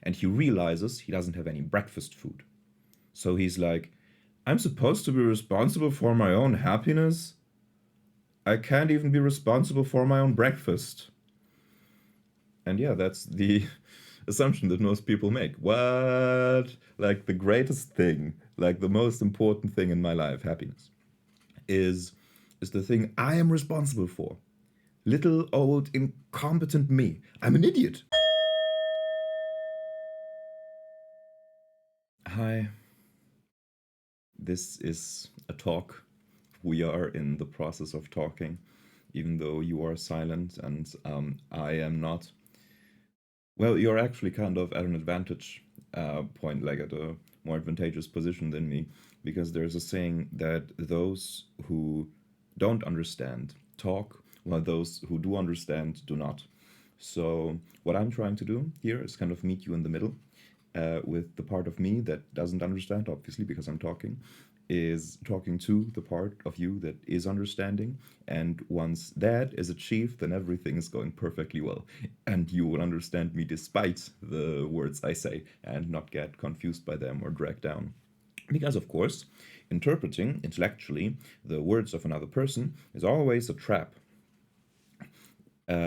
and he realizes he doesn't have any breakfast food. So he's like, I'm supposed to be responsible for my own happiness? I can't even be responsible for my own breakfast. And yeah, that's the assumption that most people make. What? Like the greatest thing, like the most important thing in my life, happiness, is is the thing I am responsible for. Little old incompetent me. I'm an idiot. Hi, this is a talk. We are in the process of talking, even though you are silent and I am not. Well, you're actually kind of at an advantage point, like at a more advantageous position than me, because there's a saying that those who don't understand talk, while those who do understand do not. So, what I'm trying to do here is kind of meet you in the middle with the part of me that doesn't understand, obviously, because I'm talking, is talking to the part of you that is understanding. And once that is achieved, then everything is going perfectly well. And you will understand me despite the words I say and not get confused by them or dragged down. Because, of course, interpreting intellectually the words of another person is always a trap.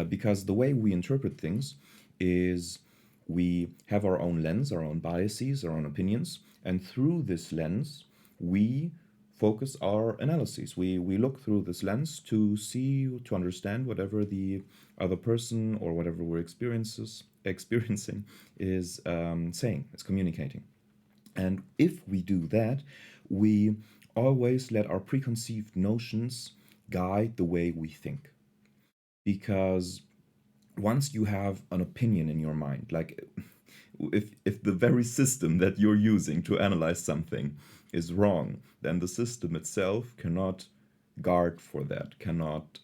Because the way we interpret things is we have our own lens, our own biases, our own opinions, and through this lens, we focus our analyses. We look through this lens to see, to understand whatever the other person or whatever we're experiencing is saying, is communicating. And if we do that, we always let our preconceived notions guide the way we think. Because once you have an opinion in your mind, like if the very system that you're using to analyze something is wrong, then the system itself cannot guard for that, cannot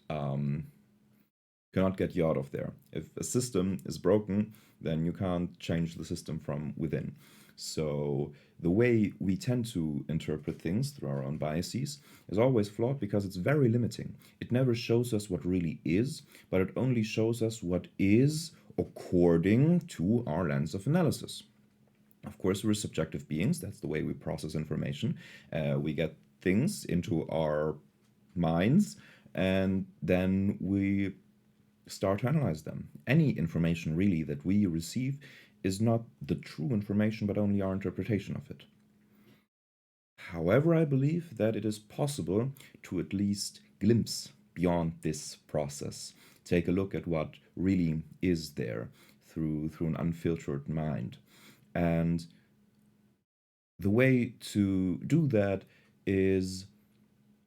get you out of there. If a system is broken, then you can't change the system from within. So the way we tend to interpret things through our own biases is always flawed because it's very limiting. It never shows us what really is, but it only shows us what is according to our lens of analysis. Of course, we're subjective beings. That's the way we process information. We get things into our minds, and then we start to analyze them. Any information really that we receive is not the true information, but only our interpretation of it. However, I believe that it is possible to at least glimpse beyond this process, take a look at what really is there through an unfiltered mind. And the way to do that is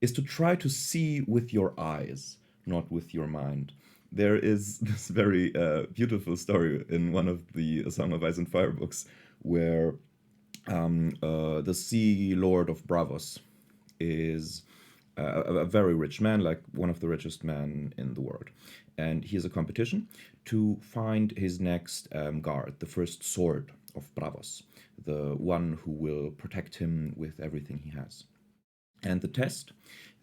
is to try to see with your eyes, not with your mind. There is this very beautiful story in one of the Song of Ice and Fire books where the Sea Lord of Bravos is a very rich man, like one of the richest men in the world. And he has a competition to find his next guard, the first sword of Bravos, the one who will protect him with everything he has. And the test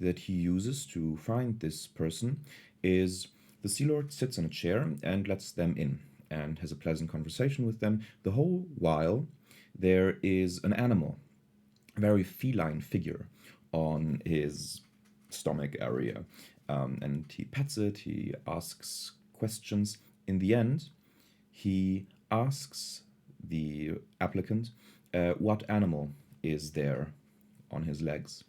that he uses to find this person is the Sea Lord sits in a chair and lets them in and has a pleasant conversation with them. The whole while, there is an animal, a very feline figure, on his stomach area. And he pets it, he asks questions. In the end, he asks the applicant what animal is there on his legs.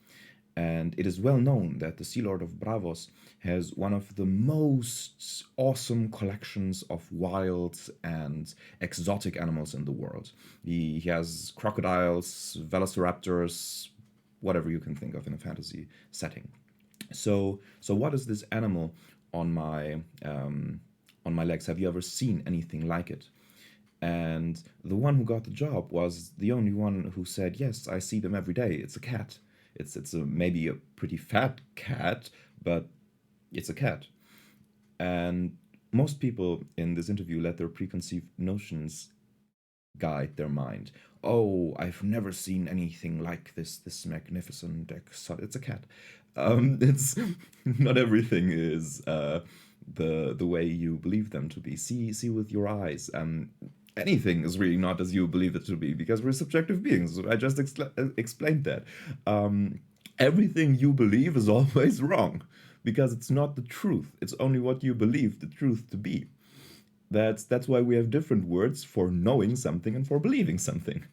And it is well known that the Sea Lord of Bravos has one of the most awesome collections of wild and exotic animals in the world. He has crocodiles, velociraptors, whatever you can think of in a fantasy setting. So what is this animal on my legs? Have you ever seen anything like it? And the one who got the job was the only one who said, "Yes, I see them every day. It's a cat. It's maybe a pretty fat cat, but it's a cat." And most people in this interview let their preconceived notions guide their mind. Oh, I've never seen anything like this. This magnificent exotic. It's a cat. It's not everything is the way you believe them to be. See with your eyes. anything is really not as you believe it to be because we're subjective beings. I just explained that. Everything you believe is always wrong because it's not the truth. It's only what you believe the truth to be. That's why we have different words for knowing something and for believing something.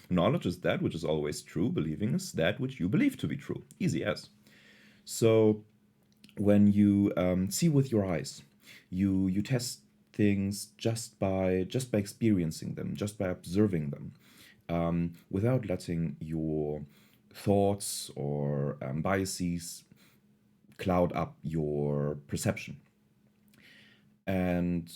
Knowledge is that which is always true. Believing is that which you believe to be true. Easy as. So when you see with your eyes, you test things just by experiencing them, just by observing them, without letting your thoughts or biases cloud up your perception. And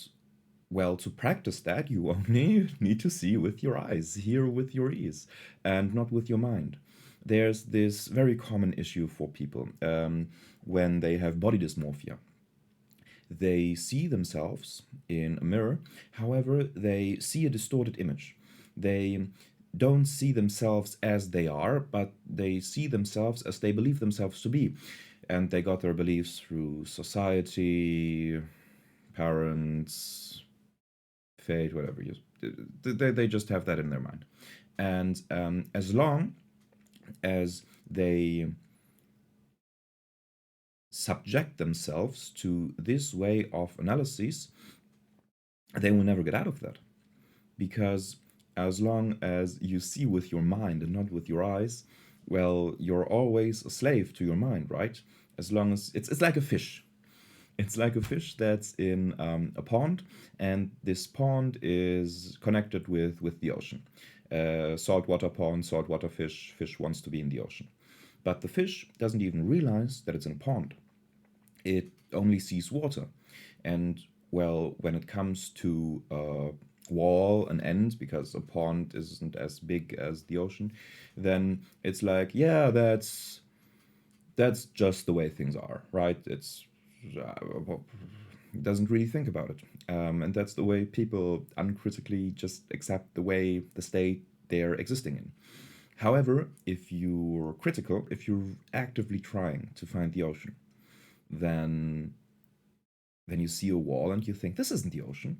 well, to practice that, you only need to see with your eyes, hear with your ears, and not with your mind. There's this very common issue for people when they have body dysmorphia. They see themselves in a mirror, however, they see a distorted image. They don't see themselves as they are, but they see themselves as they believe themselves to be. And they got their beliefs through society, parents, fate, whatever. They just have that in their mind. And as long as they subject themselves to this way of analysis, they will never get out of that. Because as long as you see with your mind and not with your eyes, well, you're always a slave to your mind, right? As long as it's like a fish. It's like a fish that's in a pond, and this pond is connected with the ocean. Saltwater pond, saltwater fish, fish wants to be in the ocean. But the fish doesn't even realize that it's in a pond. It only sees water. And, well, when it comes to a wall, an end, because a pond isn't as big as the ocean, then it's like, yeah, that's just the way things are, right? It's doesn't really think about it. And that's the way people uncritically just accept the way the state they're existing in. However, if you're critical, if you're actively trying to find the ocean, then you see a wall and you think, this isn't the ocean.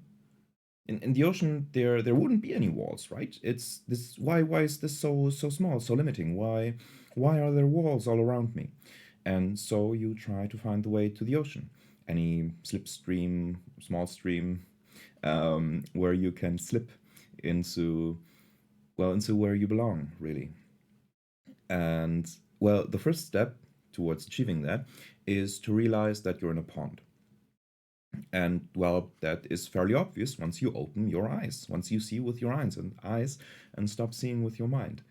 In the ocean, there wouldn't be any walls, right? It's this. Why is this so small, so limiting? Why are there walls all around me? And so you try to find the way to the ocean, any slipstream, small stream, where you can slip into, well, into where you belong, really. And, well, the first step towards achieving that is to realize that you're in a pond. And, well, that is fairly obvious once you open your eyes, once you see with your eyes and stop seeing with your mind.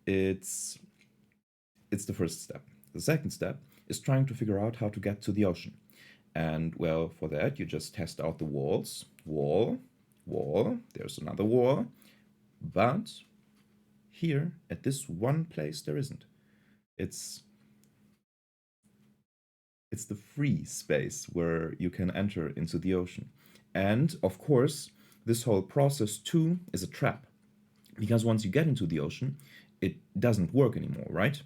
It's the first step. The second step is trying to figure out how to get to the ocean. And, well, for that, you just test out the walls. Wall, wall, there's another wall. But here, at this one place, there isn't. It's the free space where you can enter into the ocean. And, of course, this whole process, too, is a trap. Because once you get into the ocean, it doesn't work anymore, right?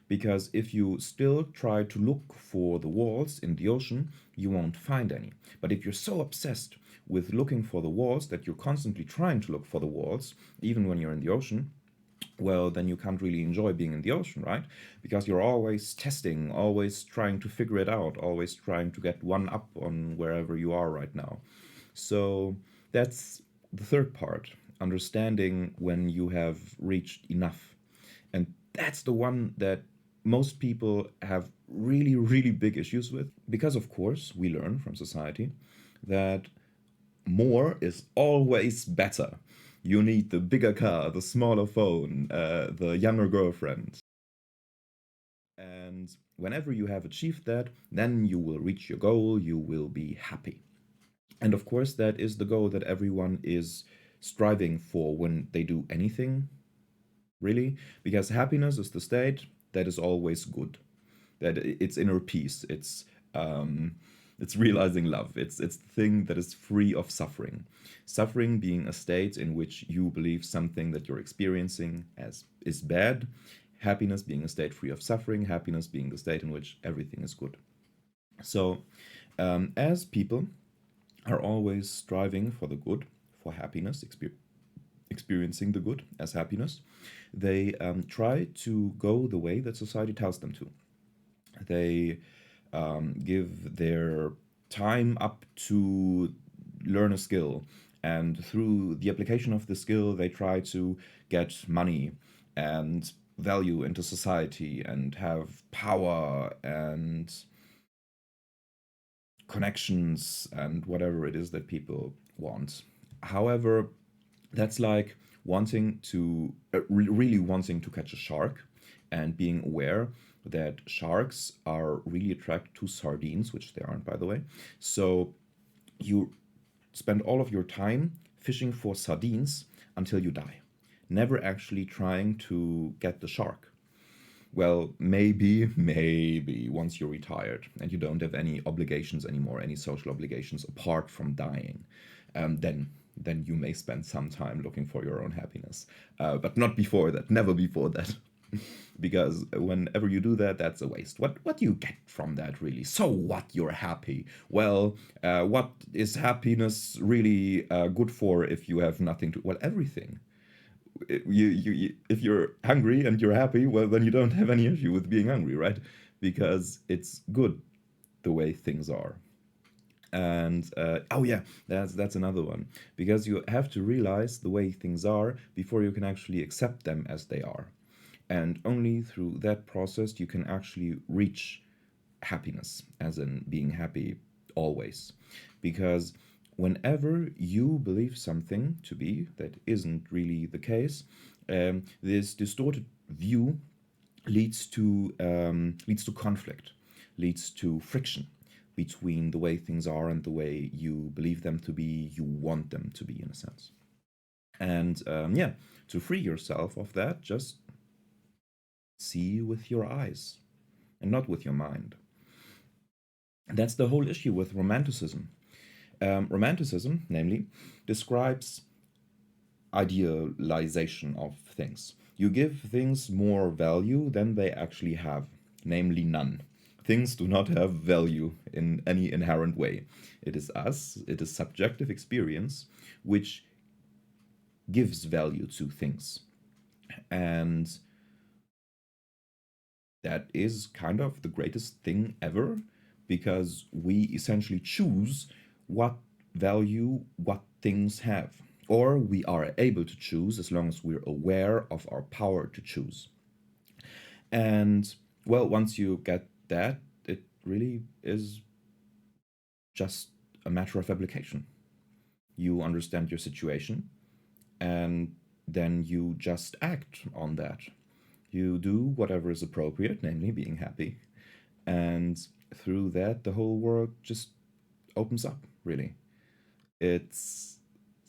Because if you still try to look for the walls in the ocean, you won't find any. But if you're so obsessed with looking for the walls that you're constantly trying to look for the walls, even when you're in the ocean, well, then you can't really enjoy being in the ocean, right? Because you're always testing, always trying to figure it out, always trying to get one up on wherever you are right now. So that's the third part, understanding when you have reached enough. And that's the one that most people have really, really big issues with. Because, of course, we learn from society that more is always better. You need the bigger car, the smaller phone, the younger girlfriend. And whenever you have achieved that, then you will reach your goal, you will be happy. And of course, that is the goal that everyone is striving for when they do anything, really, because happiness is the state that is always good, that it's inner peace, it's realizing love, it's the thing that is free of suffering. Suffering being a state in which you believe something that you're experiencing as is bad, happiness being a state free of suffering, happiness being the state in which everything is good. So, as people are always striving for the good, for happiness, experiencing the good as happiness, they try to go the way that society tells them to. They give their time up to learn a skill, and through the application of the skill, they try to get money and value into society and have power and connections and whatever it is that people want. However, that's like wanting to really wanting to catch a shark and being aware that sharks are really attracted to sardines, which they aren't, by the way. So you spend all of your time fishing for sardines until you die, never actually trying to get the shark. Well, maybe once you're retired and you don't have any obligations anymore, any social obligations apart from dying, then you may spend some time looking for your own happiness. But not before that, never before that. Because whenever you do that, that's a waste. What do you get from that, really? So what? You're happy. Well, what is happiness really good for if you have nothing to? Well, everything. If you're hungry and you're happy, well, then you don't have any issue with being hungry, right? Because it's good the way things are. And oh yeah, that's another one, because you have to realize the way things are before you can actually accept them as they are, and only through that process you can actually reach happiness, as in being happy always. Because whenever you believe something to be that isn't really the case, this distorted view leads to conflict, leads to friction between the way things are and the way you believe them to be, you want them to be, in a sense. And yeah, to free yourself of that, just see with your eyes and not with your mind. And that's the whole issue with romanticism. Romanticism, namely, describes idealization of things. You give things more value than they actually have, namely none. Things do not have value in any inherent way. It is us, it is subjective experience which gives value to things. And that is kind of the greatest thing ever, because we essentially choose what value what things have. Or we are able to choose as long as we're aware of our power to choose. And well, once you get that, it really is just a matter of application. You understand your situation, and then you just act on that. You do whatever is appropriate, namely being happy. And through that, the whole world just opens up, really. It's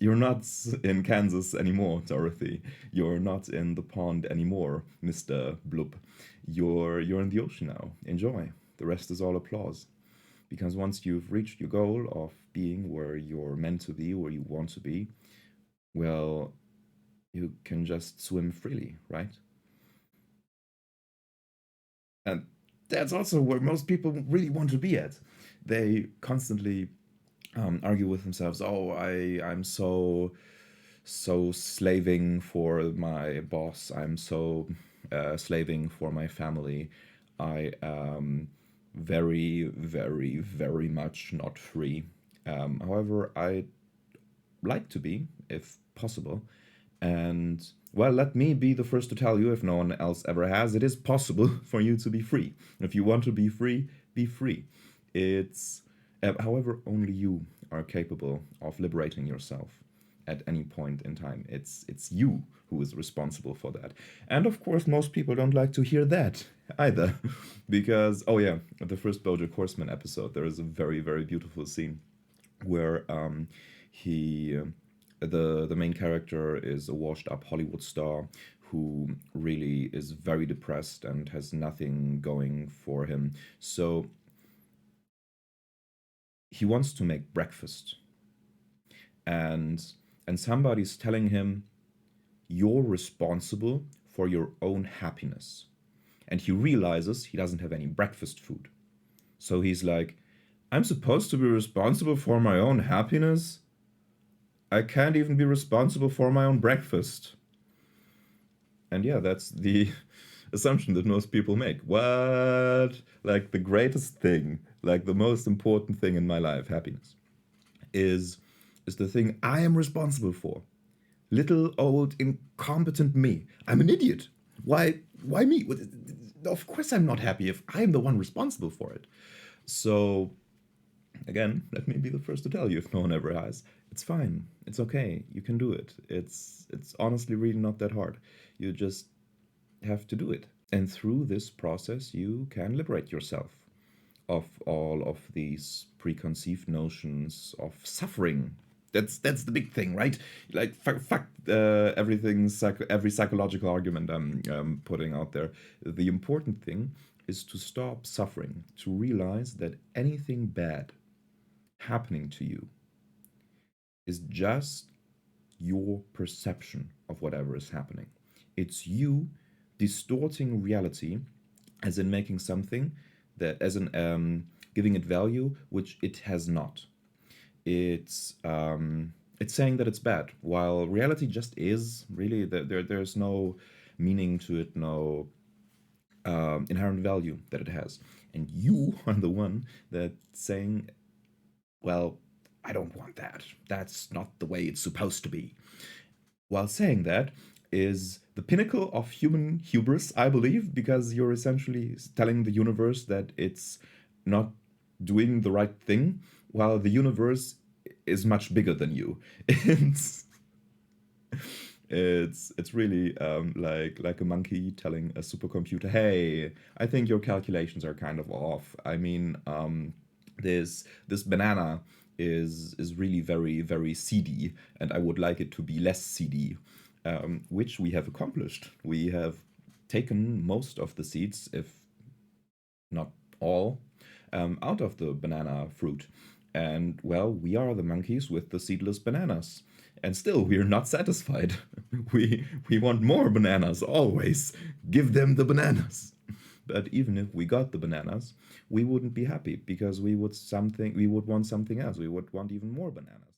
You're not in Kansas anymore, Dorothy. You're not in the pond anymore, Mr. Bloop. You're in the ocean now. Enjoy. The rest is all applause. Because once you've reached your goal of being where you're meant to be, where you want to be, well, you can just swim freely, right? And that's also where most people really want to be at. They constantly argue with themselves. Oh, I'm so slaving for my boss. I'm so slaving for my family. I am very much not free. However, I like to be, if possible. And well, let me be the first to tell you, if no one else ever has, it is possible for you to be free. If you want to be free, be free. It's However, only you are capable of liberating yourself at any point in time. It's you who is responsible for that. And of course, most people don't like to hear that either, because oh yeah, at the first BoJack Horseman episode, there is a very beautiful scene where he the main character is a washed up Hollywood star who really is very depressed and has nothing going for him. So he wants to make breakfast, and somebody's telling him, you're responsible for your own happiness. And he realizes he doesn't have any breakfast food. So he's like, I'm supposed to be responsible for my own happiness? I can't even be responsible for my own breakfast. And yeah, that's the assumption that most people make. What? Like the greatest thing, like the most important thing in my life, happiness, is is the thing I am responsible for. Little old incompetent me. I'm an idiot. Why me? Of course I'm not happy if I'm the one responsible for it. So again, let me be the first to tell you if no one ever has. It's fine. It's okay. You can do it. It's honestly really not that hard. You just have to do it. And through this process you can liberate yourself of all of these preconceived notions of suffering. That's the big thing, right? Like fuck everything, every psychological argument I'm putting out there. The important thing is to stop suffering, to realize that anything bad happening to you is just your perception of whatever is happening. It's you distorting reality, as in making something that, as in giving it value which it has not. It's saying that it's bad, while reality just is. Really, there's no meaning to it, no inherent value that it has. And you are the one that's saying, well, I don't want that. That's not the way it's supposed to be. While saying that is the pinnacle of human hubris, I believe, because you're essentially telling the universe that it's not doing the right thing, while the universe is much bigger than you. it's it's really like a monkey telling a supercomputer, "Hey, I think your calculations are kind of off. I mean, this banana is really very seedy, and I would like it to be less seedy," which we have accomplished. We have taken most of the seeds, if not all, out of the banana fruit. And well, we are the monkeys with the seedless bananas. And still, we're not satisfied. We want more bananas always. Give them the bananas. But even if we got the bananas, we wouldn't be happy because we would want something else. We would want even more bananas.